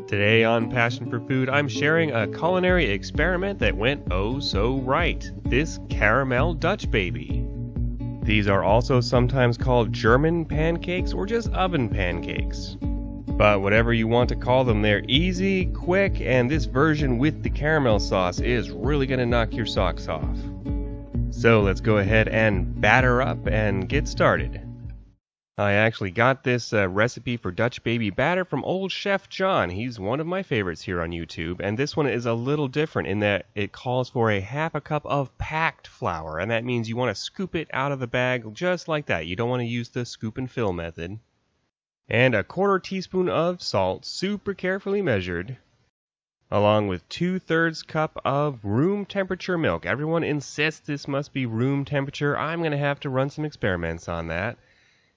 Today on Passion for Food, I'm sharing a culinary experiment that went oh so right. This caramel Dutch baby. These are also sometimes called German pancakes or just oven pancakes. But whatever you want to call them, they're easy, quick, and this version with the caramel sauce is really going to knock your socks off. So let's go ahead and batter up and get started. I actually got this recipe for Dutch baby batter from old Chef John. He's one of my favorites here on YouTube, and this one is a little different in that it calls for a half a cup of packed flour, and that means you want to scoop it out of the bag just like that. You don't want to use the scoop and fill method. And a 1/4 teaspoon of salt, super carefully measured, along with 2/3 cup of room temperature milk. Everyone insists this must be room temperature. I'm going to have to run some experiments on that.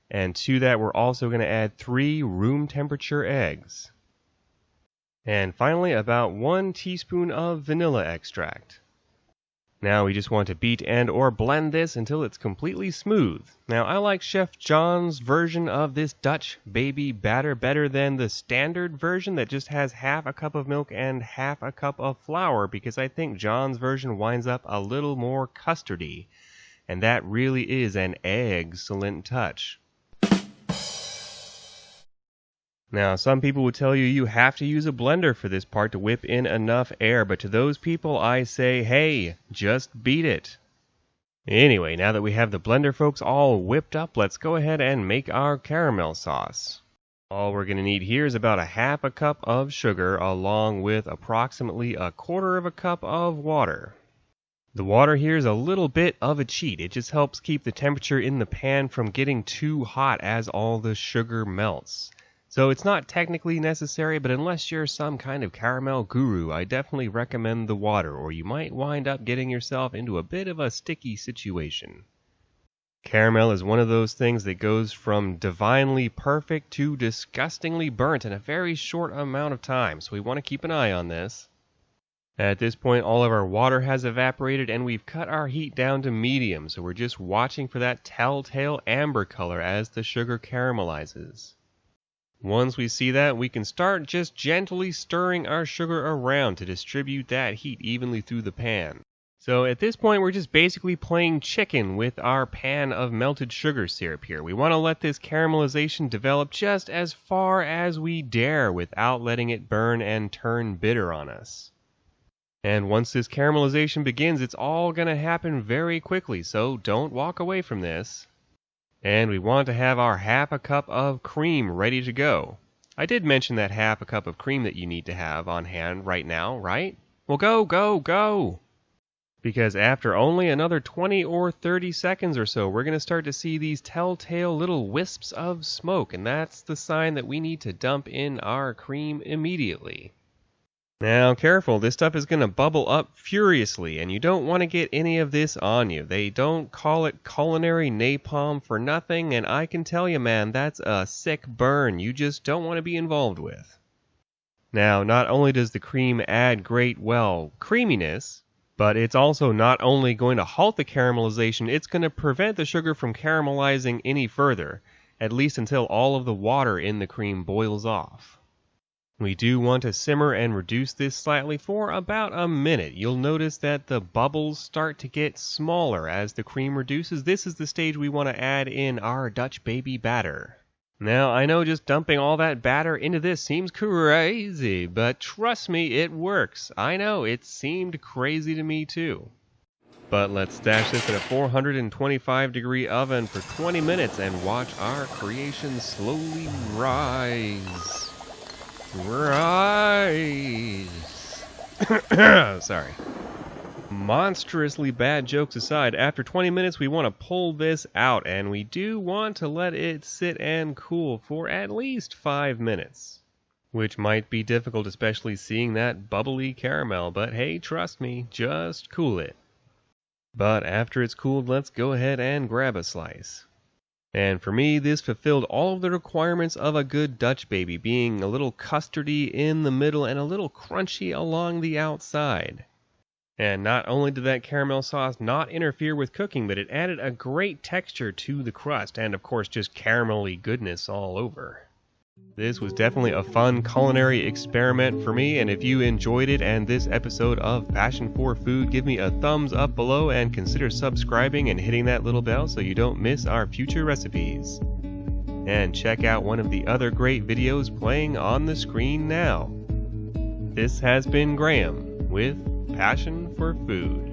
And to that, we're also going to add 3 room temperature eggs. And finally, about 1 teaspoon of vanilla extract. Now we just want to beat and or blend this until it's completely smooth. Now I like Chef John's version of this Dutch baby batter better than the standard version that just has half a cup of milk and half a cup of flour, because I think John's version winds up a little more custardy. And that really is an excellent touch. Now, some people would tell you have to use a blender for this part to whip in enough air, but to those people I say, hey, just beat it. Anyway, now that we have the blender folks all whipped up, let's go ahead and make our caramel sauce. All we're going to need here is about a half a cup of sugar along with approximately a 1/4 cup of water. The water here is a little bit of a cheat. It just helps keep the temperature in the pan from getting too hot as all the sugar melts. So it's not technically necessary, but unless you're some kind of caramel guru, I definitely recommend the water, or you might wind up getting yourself into a bit of a sticky situation. Caramel is one of those things that goes from divinely perfect to disgustingly burnt in a very short amount of time, so we want to keep an eye on this. At this point, all of our water has evaporated, and we've cut our heat down to medium, so we're just watching for that telltale amber color as the sugar caramelizes. Once we see that, we can start just gently stirring our sugar around to distribute that heat evenly through the pan. So at this point, we're just basically playing chicken with our pan of melted sugar syrup here. We want to let this caramelization develop just as far as we dare without letting it burn and turn bitter on us. And once this caramelization begins, it's all going to happen very quickly, so don't walk away from this. And we want to have our half a cup of cream ready to go. I did mention that half a cup of cream that you need to have on hand right now, right? Well, go! Because after only another 20 or 30 seconds or so, we're going to start to see these telltale little wisps of smoke, and that's the sign that we need to dump in our cream immediately. Now, careful, this stuff is going to bubble up furiously, and you don't want to get any of this on you. They don't call it culinary napalm for nothing, and I can tell you, man, that's a sick burn you just don't want to be involved with. Now, not only does the cream add great, creaminess, but it's also not only going to halt the caramelization, it's going to prevent the sugar from caramelizing any further, at least until all of the water in the cream boils off. We do want to simmer and reduce this slightly for about a minute. You'll notice that the bubbles start to get smaller as the cream reduces. This is the stage we want to add in our Dutch baby batter. Now, I know just dumping all that batter into this seems crazy, but trust me, it works. I know, it seemed crazy to me too. But let's stash this in a 425-degree oven for 20 minutes and watch our creation slowly rise. Sorry. Monstrously bad jokes aside, after 20 minutes we want to pull this out, and we do want to let it sit and cool for at least 5 minutes. Which might be difficult, especially seeing that bubbly caramel, but hey, trust me, just cool it. But after it's cooled, let's go ahead and grab a slice. And for me, this fulfilled all of the requirements of a good Dutch baby, being a little custardy in the middle and a little crunchy along the outside. And not only did that caramel sauce not interfere with cooking, but it added a great texture to the crust, and of course just caramelly goodness all over. This was definitely a fun culinary experiment for me, and if you enjoyed it and this episode of Passion for Food, give me a thumbs up below and consider subscribing and hitting that little bell so you don't miss our future recipes. And check out one of the other great videos playing on the screen now. This has been Graham with Passion for Food.